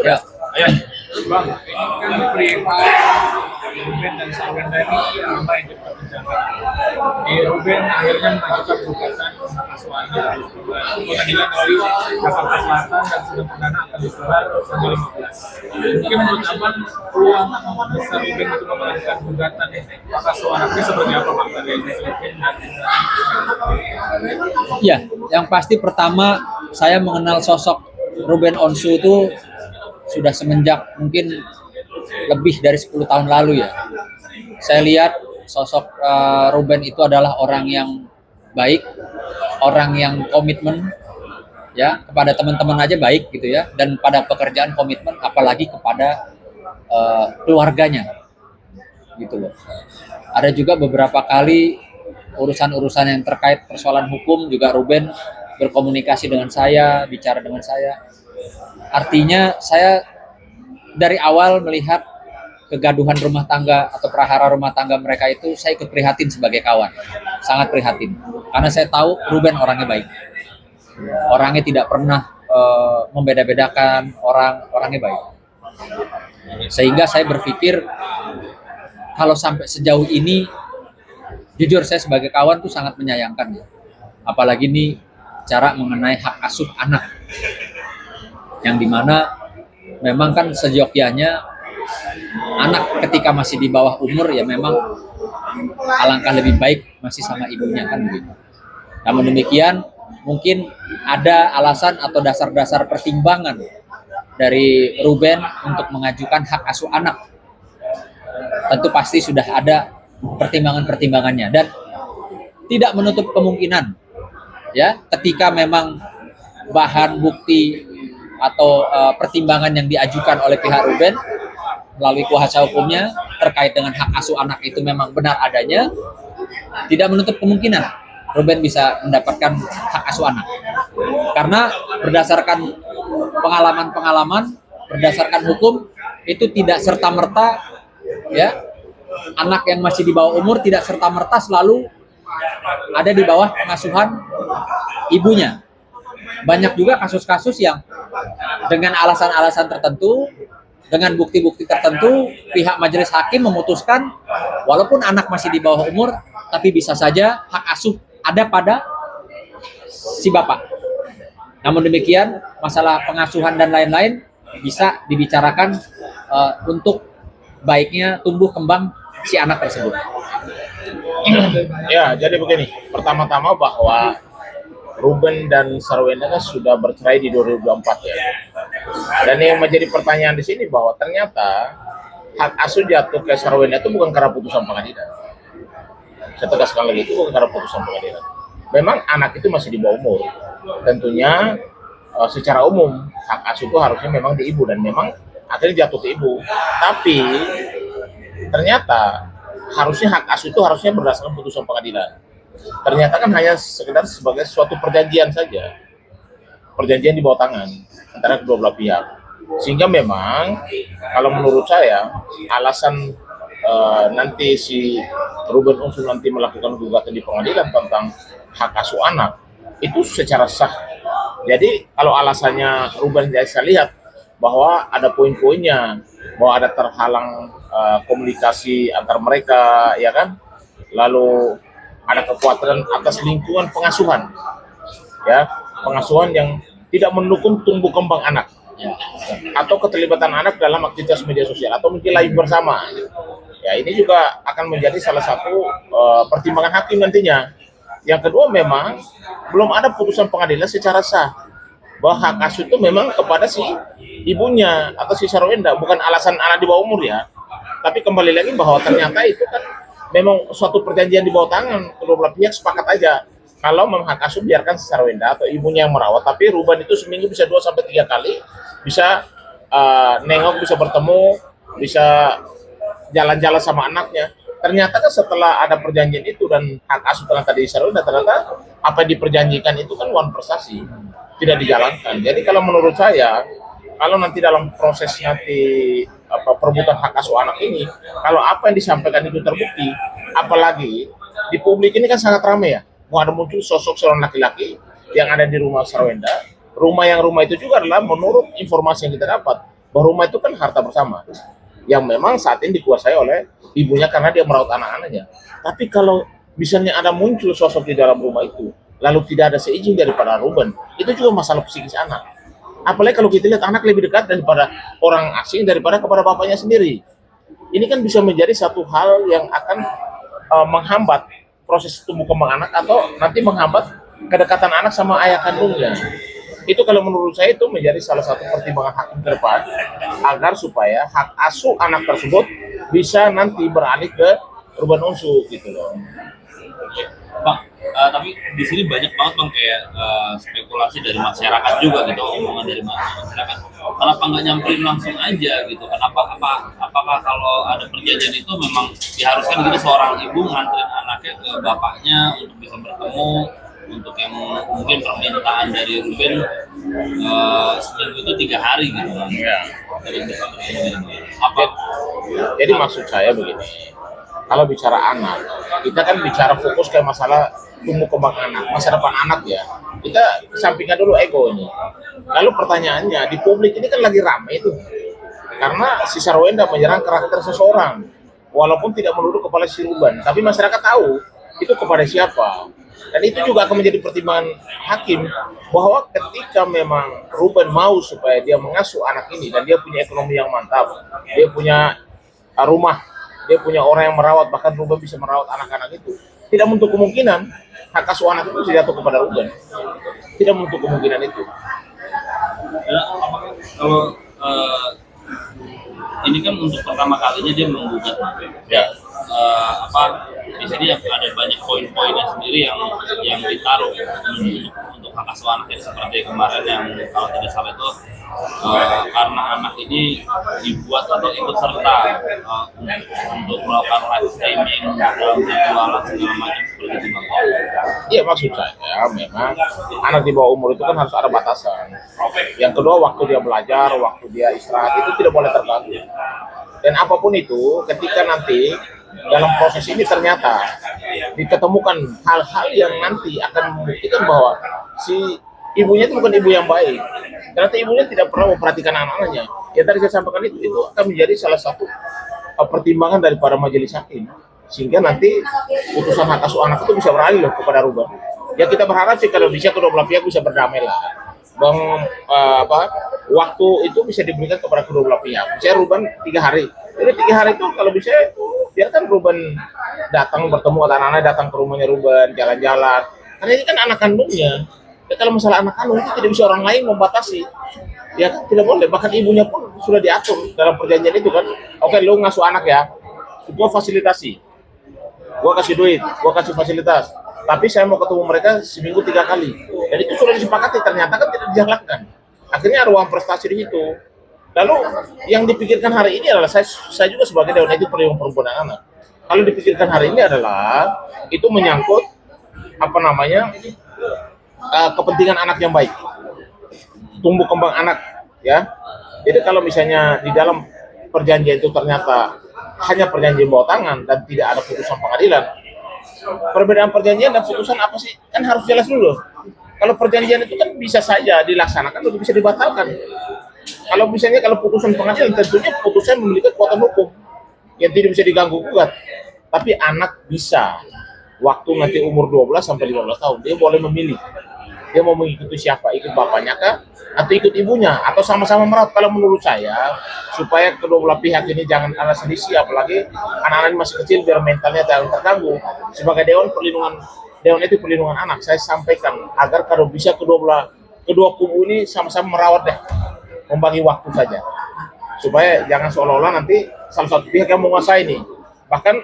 Ya, Ayo. Bang, ini kan perihal Ruben dan Sarwenda ini ramai diperbincangkan. Ruben akhirnya mengajukan gugatan hak asuhannya ke pengadilan negeri Jakarta Selatan dan sidang perdana akan digelar tanggal 15. Mungkin menurut Abang peluang besar Ruben untuk memenangkan gugatan hak asuh anaknya seperti apa Bang dari Filipina dan ya, yang pasti pertama saya mengenal sosok Ruben Onsu itu sudah semenjak mungkin lebih dari 10 tahun lalu ya. Saya lihat sosok Ruben itu adalah orang yang baik, orang yang komitmen ya kepada teman-teman aja baik gitu ya, dan pada pekerjaan komitmen apalagi kepada keluarganya gitu loh. Ada juga beberapa kali urusan-urusan yang terkait persoalan hukum juga Ruben berkomunikasi dengan saya, bicara dengan saya. Artinya saya dari awal melihat kegaduhan rumah tangga atau prahara rumah tangga mereka itu saya ikut prihatin sebagai kawan, sangat prihatin karena saya tahu Ruben orangnya baik, orangnya tidak pernah membeda-bedakan orangnya baik, sehingga saya berpikir kalau sampai sejauh ini jujur saya sebagai kawan tuh sangat menyayangkan ya, apalagi ini cara mengenai hak asuh anak yang dimana memang kan sejokianya anak ketika masih di bawah umur ya memang alangkah lebih baik masih sama ibunya kan begitu. Namun demikian mungkin ada alasan atau dasar-dasar pertimbangan dari Ruben untuk mengajukan hak asuh anak. Tentu pasti sudah ada pertimbangan-pertimbangannya dan tidak menutup kemungkinan ya ketika memang bahan bukti atau pertimbangan yang diajukan oleh pihak Ruben melalui kuasa hukumnya terkait dengan hak asuh anak itu memang benar adanya, tidak menutup kemungkinan Ruben bisa mendapatkan hak asuh anak. Karena berdasarkan pengalaman-pengalaman, berdasarkan hukum itu tidak serta-merta ya anak yang masih di bawah umur tidak serta-merta selalu ada di bawah pengasuhan ibunya. Banyak juga kasus-kasus yang dengan alasan-alasan tertentu, dengan bukti-bukti tertentu, pihak majelis hakim memutuskan walaupun anak masih di bawah umur, tapi bisa saja hak asuh ada pada si bapak. Namun demikian, masalah pengasuhan dan lain-lain bisa dibicarakan untuk baiknya tumbuh kembang si anak tersebut. Ya, jadi begini. Pertama-tama bahwa Ruben dan Sarwenda kan sudah bercerai di 2024 ya. Dan yang menjadi pertanyaan di sini bahwa ternyata hak asuh jatuh ke Sarwenda itu bukan karena putusan pengadilan. Saya tegaskan lagi, itu bukan karena putusan pengadilan. Memang anak itu masih di bawah umur. Tentunya secara umum hak asuh itu harusnya memang di ibu dan memang akhirnya jatuh ke ibu. Tapi ternyata harusnya hak asuh itu harusnya berdasarkan putusan pengadilan. Ternyata kan hanya sekedar sebagai suatu perjanjian saja, perjanjian di bawah tangan antara kedua belah pihak. Sehingga memang kalau menurut saya alasan nanti si Ruben Onsu nanti melakukan gugatan di pengadilan tentang hak asuh anak itu secara sah. Jadi kalau alasannya Ruben, saya lihat bahwa ada poin-poinnya, bahwa ada terhalang komunikasi antar mereka, ya kan? Lalu ada kekhawatiran atas lingkungan pengasuhan, ya, pengasuhan yang tidak mendukung tumbuh kembang anak, atau keterlibatan anak dalam aktivitas media sosial, atau mungkin live bersama. Ya, ini juga akan menjadi salah satu pertimbangan hakim nantinya. Yang kedua, memang belum ada putusan pengadilan secara sah bahwa hak asuh itu memang kepada si ibunya atau si Sarwenda, bukan alasan anak di bawah umur ya. Tapi kembali lagi bahwa ternyata itu kan memang suatu perjanjian di bawah tangan, kedua belah pihak sepakat aja kalau memang hak asuh biarkan si Sarwenda atau ibunya yang merawat, tapi Ruben itu seminggu bisa 2-3 kali bisa nengok, bisa bertemu, bisa jalan-jalan sama anaknya. Ternyata kan setelah ada perjanjian itu dan hak asuh ternyata di Sarwenda, ternyata apa yang diperjanjikan itu kan one prestasi, tidak dijalankan. Jadi kalau menurut saya, kalau nanti dalam proses nanti perebutan hak asuh anak ini, kalau apa yang disampaikan itu terbukti, apalagi di publik ini kan sangat ramai ya, mau ada muncul sosok seorang laki-laki yang ada di rumah Sarwenda, rumah itu juga adalah menurut informasi yang kita dapat, bahwa rumah itu kan harta bersama yang memang saat ini dikuasai oleh ibunya karena dia merawat anak-anaknya. Tapi kalau misalnya ada muncul sosok di dalam rumah itu, lalu tidak ada seizin daripada Ruben, itu juga masalah psikis anak. Apalagi kalau kita lihat anak lebih dekat daripada orang asing daripada kepada bapaknya sendiri. Ini kan bisa menjadi satu hal yang akan menghambat proses tumbuh kembang anak atau nanti menghambat kedekatan anak sama ayah kandungnya. Itu kalau menurut saya itu menjadi salah satu pertimbangan hakim ke depan agar supaya hak asuh anak tersebut bisa nanti beralih ke Ruben Onsu gitu loh. Bang, tapi di sini banyak banget bang kayak spekulasi dari masyarakat juga gitu, omongan dari masyarakat. Kenapa nggak nyamperin langsung aja gitu? Apakah kalau ada perjanjian itu memang diharuskan gitu seorang ibu nganterin anaknya ke bapaknya untuk bisa bertemu, untuk yang mungkin permintaan dari Ruben seminggu itu 3 hari gitu kan? Ya. Apa? Jadi maksud saya begini, kalau bicara anak, kita kan bicara fokus kayak masalah tumbuh kembang anak, masa depan anak ya. Kita kesampingkan dulu ego ini. Lalu pertanyaannya, di publik ini kan lagi ramai tuh. Karena si Sarwenda menyerang karakter seseorang. Walaupun tidak menuduh kepada si Ruben, tapi masyarakat tahu itu kepada siapa. Dan itu juga akan menjadi pertimbangan hakim bahwa ketika memang Ruben mau supaya dia mengasuh anak ini dan dia punya ekonomi yang mantap, dia punya rumah, dia punya orang yang merawat, bahkan Ruben bisa merawat anak-anak itu. Tidak menutup kemungkinan hak asuh anak itu jatuh kepada Ruben. Tidak menutup kemungkinan itu. Ya, kalau ini kan untuk pertama kalinya dia menggugat, Ya. Di sini ada banyak poin-poinnya sendiri yang ditaruh untuk hak asuh anak ya, seperti kemarin yang kalau tidak salah itu karena anak ini dibuat atau ikut serta untuk melakukan live streaming dalam berjualan segala macam seperti itu bang. Iya, maksud saya memang anak di bawah umur itu kan harus ada batasan. Yang kedua, waktu dia belajar, waktu dia istirahat itu tidak boleh terganggu. Dan apapun itu, ketika nanti dalam proses ini ternyata diketemukan hal-hal yang nanti akan membuktikan bahwa si ibunya itu bukan ibu yang baik. Ternyata ibunya tidak pernah memperhatikan anak-anaknya. Ya tadi saya sampaikan itu akan menjadi salah satu pertimbangan daripada majelis hakim. Sehingga nanti putusan hak asuh anak itu bisa beralih loh kepada Ruben. Ya kita berharap sih kalau bisa kedua belah pihak bisa berdamai lah. Waktu itu bisa diberikan kepada kedua belah pihak. Misalnya Ruben 3 hari. Jadi 3 hari itu kalau bisa biarkan Ruben datang bertemu anak-anaknya, datang ke rumahnya Ruben, jalan-jalan. Karena ini kan anak kandungnya. Ya, kalau masalah anak kandung itu tidak bisa orang lain membatasi. Ya tidak boleh. Bahkan ibunya pun sudah diatur dalam perjanjian itu kan. Oke, lu ngasuh anak ya. Gua fasilitasi. Gua kasih duit, gua kasih fasilitas. Tapi saya mau ketemu mereka seminggu 3 kali. Dan itu sudah disepakati, ternyata kan tidak dijalankan. Akhirnya ruang prestasi di situ. Lalu yang dipikirkan hari ini adalah saya juga sebagai Dewan Etik Perlindungan Perempuan dan Anak. Kalau dipikirkan hari ini adalah itu menyangkut kepentingan anak yang baik, tumbuh kembang anak, ya. Jadi kalau misalnya di dalam perjanjian itu ternyata hanya perjanjian bawah tangan dan tidak ada putusan pengadilan, perbedaan perjanjian dan putusan apa sih? Kan harus jelas dulu. Kalau perjanjian itu kan bisa saja dilaksanakan atau bisa dibatalkan. Kalau putusan pengadilan tentunya putusan memiliki kekuatan hukum yang tidak bisa diganggu gugat. Tapi anak bisa waktu nanti umur 12 sampai 15 tahun dia boleh memilih. Dia mau mengikuti siapa, ikut bapaknya kah atau ikut ibunya atau sama-sama merawat. Kalau menurut saya supaya kedua belah pihak ini jangan ada selisih, apalagi anak-anak ini masih kecil biar mentalnya jangan terganggu. Sebagai Dewan Etik Perlindungan Anak, saya sampaikan agar kalau bisa kedua kubu ini sama-sama merawat deh, membagi waktu saja, supaya jangan seolah-olah nanti salah satu pihak yang menguasai ini. Bahkan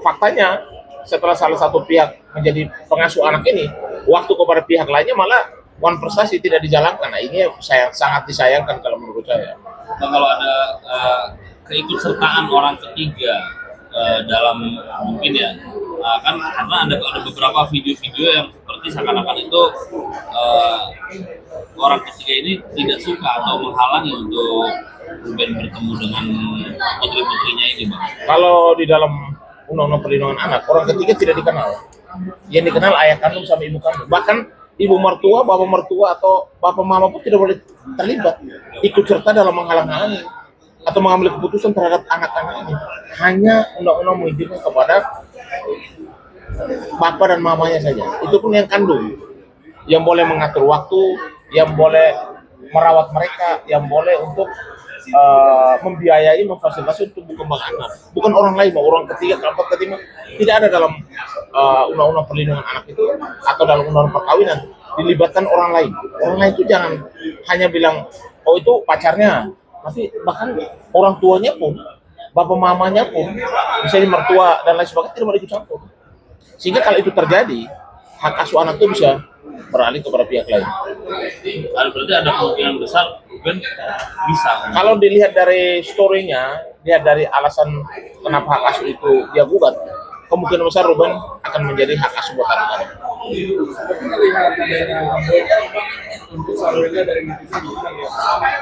faktanya setelah salah satu pihak menjadi pengasuh anak ini, waktu kepada pihak lainnya malah prestasi tidak dijalankan. Nah ini sangat disayangkan kalau menurut saya. Nah, kalau ada keikutsertaan orang ketiga dalam mungkin ya kan karena ada beberapa video-video yang seperti seakan-akan itu orang ketiga ini tidak suka atau menghalangi untuk Ruben bertemu dengan putri-putrinya ini, Bang. Kalau di dalam Undang-Undang Perlindungan Anak, orang ketiga tidak dikenal. Yang dikenal ayah kandung sama ibu kandung. Bahkan ibu mertua, bapak mertua atau bapak mama pun tidak boleh terlibat ikut serta dalam menghalang-halangi atau mengambil keputusan terhadap anak-anak ini. Hanya undang-undang mengizinkan kepada bapak dan mamanya saja. Itu pun yang kandung, yang boleh mengatur waktu, yang boleh merawat mereka, yang boleh untuk membiayai, memfasilitasi untuk berkembang anak. Bukan orang lain, orang ketiga, keempat, kelima. Tidak ada dalam undang-undang perlindungan anak itu atau dalam undang-undang perkawinan dilibatkan orang lain. Orang lain itu jangan hanya bilang, oh itu pacarnya, tapi bahkan orang tuanya pun, bapak mamanya pun, misalnya mertua dan lain sebagainya tidak boleh ikut campur. Sehingga kalau itu terjadi, hak asuh anak itu bisa beralih kepada pihak lain. Berarti ada kemungkinan besar Ruben bisa. Kalau dilihat dari story-nya, lihat dari alasan kenapa hak asuh itu dia gugat, kemungkinan besar Ruben akan menjadi hak asuh buat anak-anak. Tapi melihat adanya boykot untuk Sarwenda dari netizen gimana ya?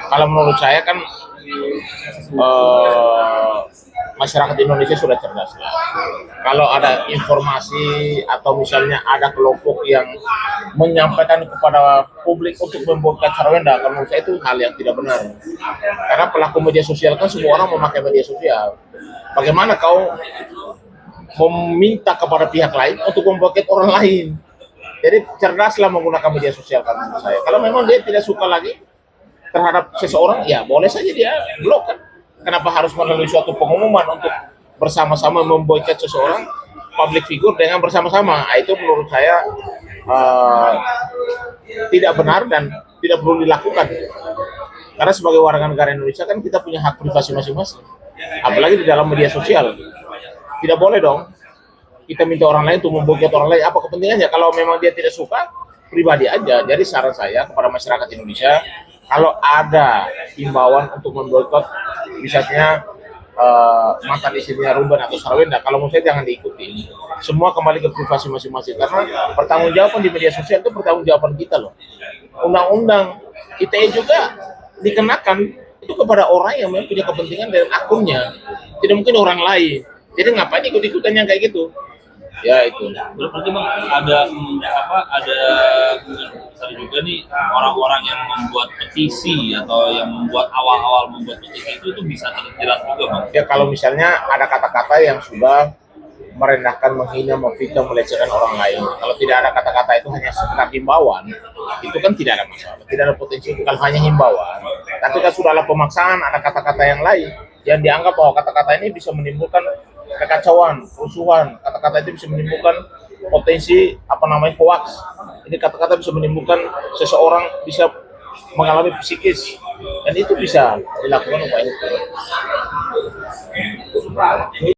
Kalau menurut saya kan masyarakat Indonesia sudah cerdas lah. Kalau ada informasi atau misalnya ada kelompok yang menyampaikan kepada publik untuk memboikot Sarwenda, kalau menurut saya itu hal yang tidak benar. Karena pelaku media sosial kan semua orang memakai media sosial. Bagaimana kau meminta kepada pihak lain untuk memboikot orang lain? Jadi cerdaslah menggunakan media sosial kan menurut saya. Kalau memang dia tidak suka lagi terhadap seseorang, ya boleh saja dia blok kan. Kenapa harus melalui suatu pengumuman untuk bersama-sama memboikot seseorang public figure dengan bersama-sama? Nah, itu menurut saya tidak benar dan tidak perlu dilakukan. Karena sebagai warga negara Indonesia kan kita punya hak privasi masing-masing. Apalagi di dalam media sosial. Tidak boleh dong kita minta orang lain untuk memboikot orang lain. Apa kepentingannya? Kalau memang dia tidak suka, pribadi aja. Jadi saran saya kepada masyarakat Indonesia, kalau ada himbauan untuk memboikot misalnya mantan istrinya Ruben atau Sarwenda, kalau menurut saya jangan diikuti. Semua kembali ke privasi masing-masing, karena pertanggungjawaban di media sosial itu pertanggungjawaban kita loh. Undang-undang ITE juga dikenakan itu kepada orang yang memang punya kepentingan dengan akunnya, tidak mungkin orang lain. Jadi ngapain ikut-ikutan yang kayak gitu? Ya itu. Berarti bang ada besar juga nih orang-orang yang membuat petisi atau yang membuat awal-awal membuat petisi itu bisa terjerat juga bang. Ya kalau misalnya ada kata-kata yang sudah merendahkan, menghina, memfitnah, melecehkan orang lain. Kalau tidak ada kata-kata itu hanya sekedar himbauan, itu kan tidak ada masalah. Tidak ada potensi kalau hanya himbauan. Tapi kalau sudah ada pemaksaan, ada kata-kata yang lain yang dianggap bahwa kata-kata ini bisa menimbulkan kekacauan, kerusuhan, kata-kata itu bisa menimbulkan potensi hoax. Ini kata-kata bisa menimbulkan seseorang bisa mengalami psikis, dan itu bisa dilakukan upaya hukum.